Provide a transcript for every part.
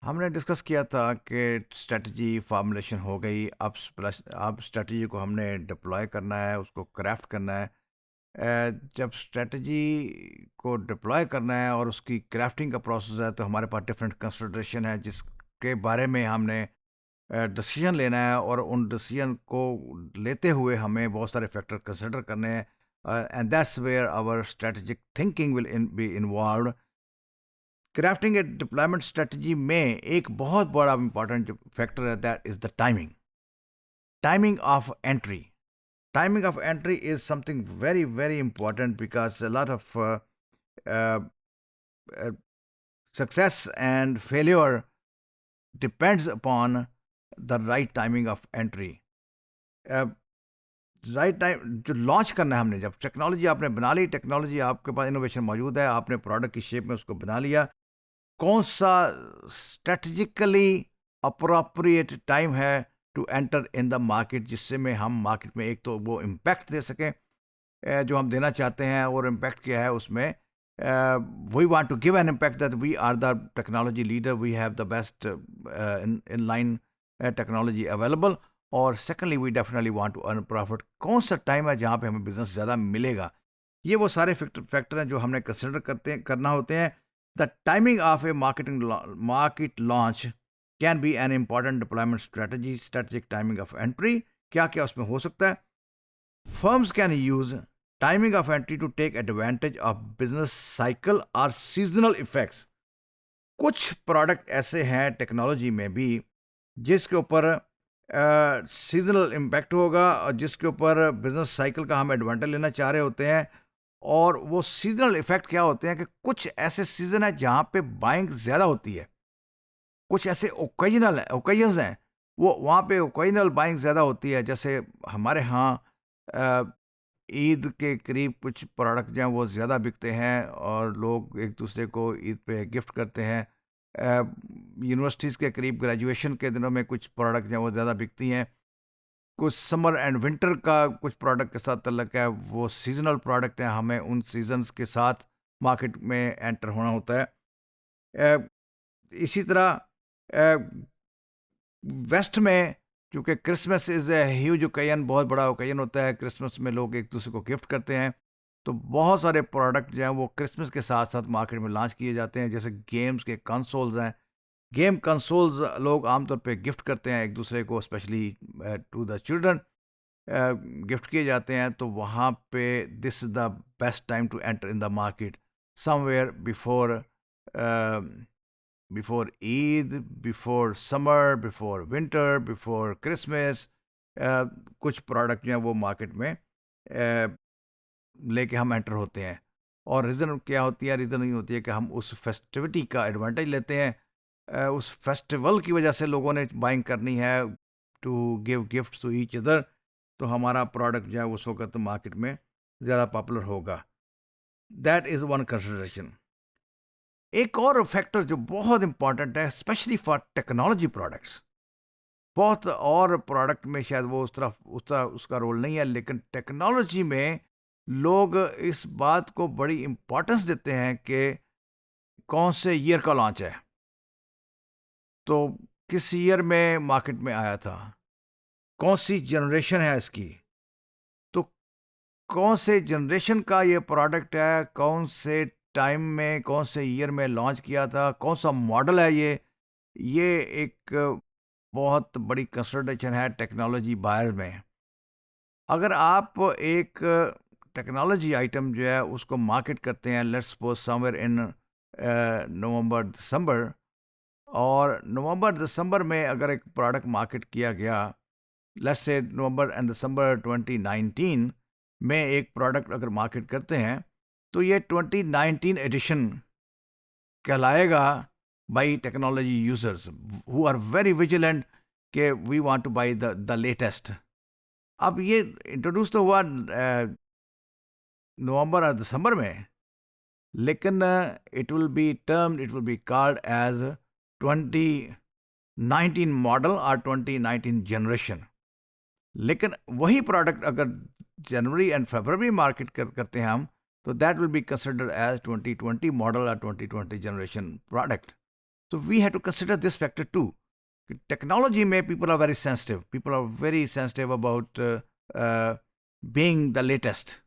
हमने डिस्कस किया था कि स्ट्रेटजी फॉर्मुलेशन हो गई। अब प्लस अब स्ट्रेटजी को हमने डिप्लॉय करना है, उसको क्राफ्ट करना है। जब स्ट्रेटजी को डिप्लॉय करना है और उसकी क्राफ्टिंग का प्रोसेस है, तो हमारे पास डिफरेंट कंसिडरेशन है जिसके बारे में हमने डिसीजन लेना है, और उन डिसीजन को लेते हुए हमें बहुत सारे फैक्टर कंसिडर करने हैं, and that's where our strategic thinking will be involve. Crafting a deployment strategy में एक बहुत बड़ा इंपॉर्टेंट जो फैक्टर है, that is the timing of entry. Timing of entry is something very, very important because a lot of uh, uh, success and failure depends upon the right timing of entry. Right time जो launch करना है, हमने जब technology आपने बना ली, technology आपके पास innovation मौजूद है, आपने प्रोडक्ट की शेप में उसको बना लिया, कौन सा स्ट्रेटजिकली अप्रोप्रिएट टाइम है to enter in the market, जिससे में हम मार्केट में एक तो वो इम्पैक्ट दे सकें जो हम देना चाहते हैं, और इम्पैक्ट क्या है उसमें, we want to give an impact that we are the technology leader, we have the best in line technology available, और secondly we definitely want to earn profit. कौन सा टाइम है जहाँ पे हमें बिजनेस ज़्यादा मिलेगा? ये वो सारे फैक्टर हैं जो हमने कंसिडर करना होते हैं। The timing of A market launch can be an important deployment strategy. Strategic timing of entry, क्या क्या उसमें हो सकता है? Firms can use timing of entry to take advantage of business cycle or seasonal effects. कुछ product ऐसे हैं technology में भी जिसके ऊपर सीजनल इम्पैक्ट होगा, और जिसके ऊपर बिजनेस साइकिल का हम एडवांटेज लेना चाह रहे होते हैं। और वो सीजनल इफेक्ट क्या होते हैं कि कुछ ऐसे सीजन है जहाँ पे बाइंग ज़्यादा होती है, कुछ ऐसे ओकेजन्स हैं वो वहाँ पे ओकेजनल बाइंग ज़्यादा होती है। जैसे हमारे यहाँ ईद के करीब कुछ प्रोडक्ट जो हैं वो ज़्यादा बिकते हैं, और लोग एक दूसरे को ईद पे गिफ्ट करते हैं। यूनिवर्सिटीज़ के करीब ग्रेजुएशन के दिनों में कुछ प्रोडक्ट जो हैं वो ज़्यादा बिकती हैं। कुछ समर एंड विंटर का कुछ प्रोडक्ट के साथ तल्लक है, वो सीजनल प्रोडक्ट हैं, हमें उन सीजन्स के साथ मार्केट में एंटर होना होता है। अ, इसी तरह वेस्ट में, क्योंकि Christmas is a huge occasion, बहुत बड़ा ओकेजन होता है, क्रिसमस में लोग एक दूसरे को गिफ्ट करते हैं, तो बहुत सारे प्रोडक्ट जो हैं वो क्रिसमस के साथ साथ मार्केट में लॉन्च किए जाते हैं। जैसे गेम्स के कंसोल्स हैं, गेम कंसोल्स लोग आमतौर पे गिफ्ट करते हैं एक दूसरे को, specially to the children gift किए जाते हैं। तो वहाँ पे this is the best time to enter in the market somewhere before Eid, before summer, before winter, before Christmas. कुछ प्रोडक्ट जो हैं वो मार्केट में लेके हम एंटर होते हैं। और रीज़न क्या होती है? रीज़न ये होती है कि हम उस फेस्टिविटी का एडवांटेज लेते हैं। उस फेस्टिवल की वजह से लोगों ने बाइंग करनी है to give gift to each other, तो हमारा प्रोडक्ट जो है उस वक्त मार्केट में ज़्यादा पॉपुलर होगा। That is one consideration. एक और फैक्टर जो बहुत इंपॉर्टेंट है, स्पेशली फॉर टेक्नोलॉजी प्रोडक्ट्स, बहुत और प्रोडक्ट में शायद वो उस तरह उसका रोल नहीं है, लेकिन टेक्नोलॉजी में लोग इस बात को बड़ी इंपॉर्टेंस देते हैं कि कौन से ईयर का लॉन्च है, तो किस ईयर में मार्केट में आया था, कौन सी जनरेशन है इसकी, तो कौन से जनरेशन का ये प्रोडक्ट है, कौन से टाइम में, कौन से ईयर में लॉन्च किया था, कौन सा मॉडल है ये एक बहुत बड़ी कंसिडरेशन है टेक्नोलॉजी बायर में। अगर आप एक टेक्नोलॉजी आइटम जो है उसको मार्केट करते हैं, लेट्स सपोज समवेयर इन नवंबर दिसंबर, और नवंबर दिसंबर में अगर एक प्रोडक्ट मार्केट किया गया, लेट्स से नवंबर एंड दिसंबर 2019 में एक प्रोडक्ट अगर मार्केट करते हैं, तो ये 2019 एडिशन कहलाएगा buy technology users who are very vigilant कि we want to buy the latest. अब ये इंट्रोड्यूस तो हुआ नवंबर और दिसंबर में, लेकिन it will be called as 2019 model और 2019 जनरेशन। लेकिन वही प्रोडक्ट अगर जनवरी एंड फरवरी मार्केट करते हैं हम, तो that will be considered as 2020 model और 2020 generation product. So we have to consider this factor too. Technology may people are very sensitive. People are very sensitive about being the latest.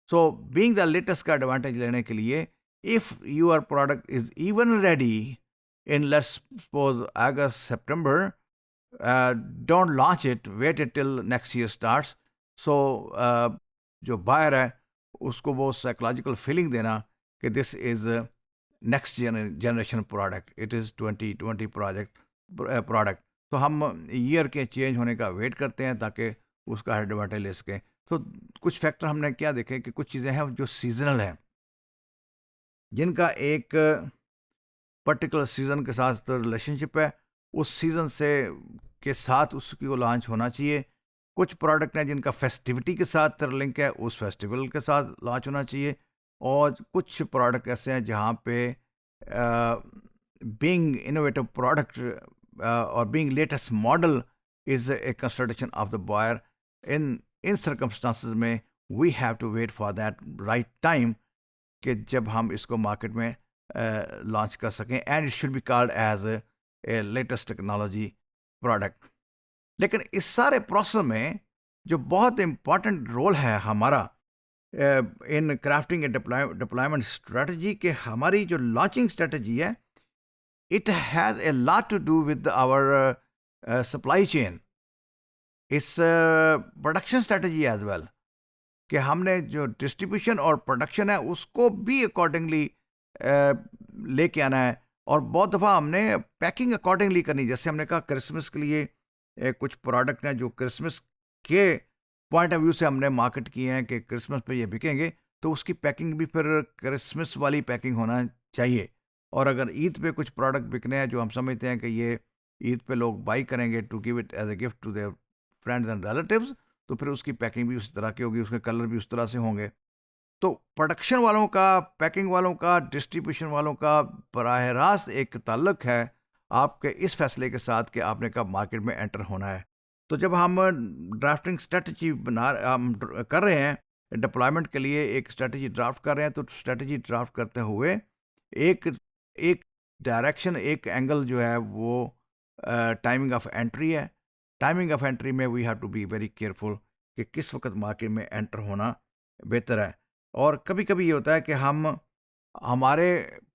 So being the latest का advantage लेने के लिए, if your product is even ready in, let's suppose, August, September, don't launch it, wait until next year starts. So जो buyer है उसको वो psychological feeling देना कि this is a next generation product, it is 2020 product. तो हम year के change होने का वेट करते हैं ताकि उसका एडवांटेज ले सकें. तो कुछ फैक्टर हमने क्या देखे कि कुछ चीज़ें हैं जो सीजनल हैं, जिनका एक पर्टिकुलर सीज़न के साथ रिलेशनशिप है, उस सीज़न से के साथ उसकी को लॉन्च होना चाहिए. कुछ प्रोडक्ट हैं जिनका फेस्टिविटी के साथ लिंक है, उस फेस्टिवल के साथ लॉन्च होना चाहिए. और कुछ प्रोडक्ट ऐसे हैं जहाँ पे बीइंग इनोवेटिव प्रोडक्ट और being latest model is a consideration of the buyer. In circumstances में we have to wait for that right time कि जब हम इसको मार्केट में लॉन्च कर सकें, and it should be called as a latest technology product. लेकिन इस सारे प्रोसेस में जो बहुत इम्पॉर्टेंट रोल है हमारा in crafting a deployment strategy, के हमारी जो लॉन्चिंग स्ट्रेटजी है, it has a lot to do with our supply chain. इस प्रोडक्शन स्ट्रेटजी एज वेल, कि हमने जो डिस्ट्रीब्यूशन और प्रोडक्शन है उसको भी अकॉर्डिंगली लेके आना है. और बहुत दफ़ा हमने पैकिंग अकॉर्डिंगली करनी. जैसे हमने कहा क्रिसमस के लिए कुछ प्रोडक्ट हैं जो क्रिसमस के पॉइंट ऑफ व्यू से हमने मार्केट किए हैं कि क्रिसमस पे ये बिकेंगे, तो उसकी पैकिंग भी फिर क्रिसमस वाली पैकिंग होना चाहिए. और अगर ईद पे कुछ प्रोडक्ट बिकने हैं जो हम समझते हैं कि ये ईद पे लोग बाई करेंगे to give it as a gift to their friends and relatives, तो फिर उसकी पैकिंग भी उस तरह की होगी, उसके कलर भी उस तरह से होंगे. तो प्रोडक्शन वालों का, पैकिंग वालों का, डिस्ट्रीब्यूशन वालों का बराह रास्त एक ताल्लुक है आपके इस फैसले के साथ कि आपने कब मार्केट में एंटर होना है. तो जब हम ड्राफ्टिंग स्ट्रेटजी कर रहे हैं, डिप्लॉयमेंट के लिए एक स्ट्रेटजी ड्राफ्ट कर रहे हैं, तो स्ट्रेटजी ड्राफ्ट करते हुए एक डायरेक्शन, एक एंगल जो है वो टाइमिंग ऑफ एंट्री है. टाइमिंग ऑफ एंट्री में we have to be very careful कि किस वक्त मार्केट में एंटर होना बेहतर है. और कभी कभी ये होता है कि हमारे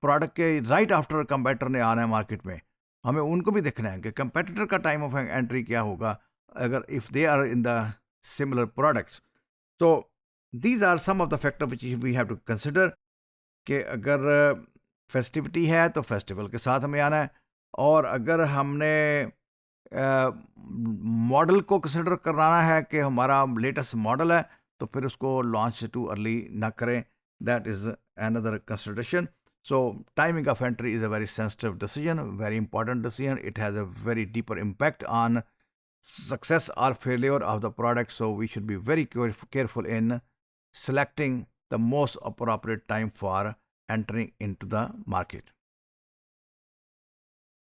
प्रोडक्ट के राइट आफ्टर कंपेटिटर ने आना है मार्केट में, हमें उनको भी देखना है कि कंपेटिटर का टाइम ऑफ एंट्री क्या होगा अगर if they are in the similar products. तो these are some of the factor which we have to consider कि अगर फेस्टिविटी है तो फेस्टिवल के साथ हमें आना है, और अगर हमने मॉडल को कंसिडर कराना है कि हमारा लेटेस्ट मॉडल है, तो फिर उसको लॉन्च टू अर्ली ना करें. That is another consideration. So timing of entry is a very sensitive decision, very important decision. It has a very deeper impact on success or failure of the product. So we should be very careful in selecting the most appropriate time for entering into the market.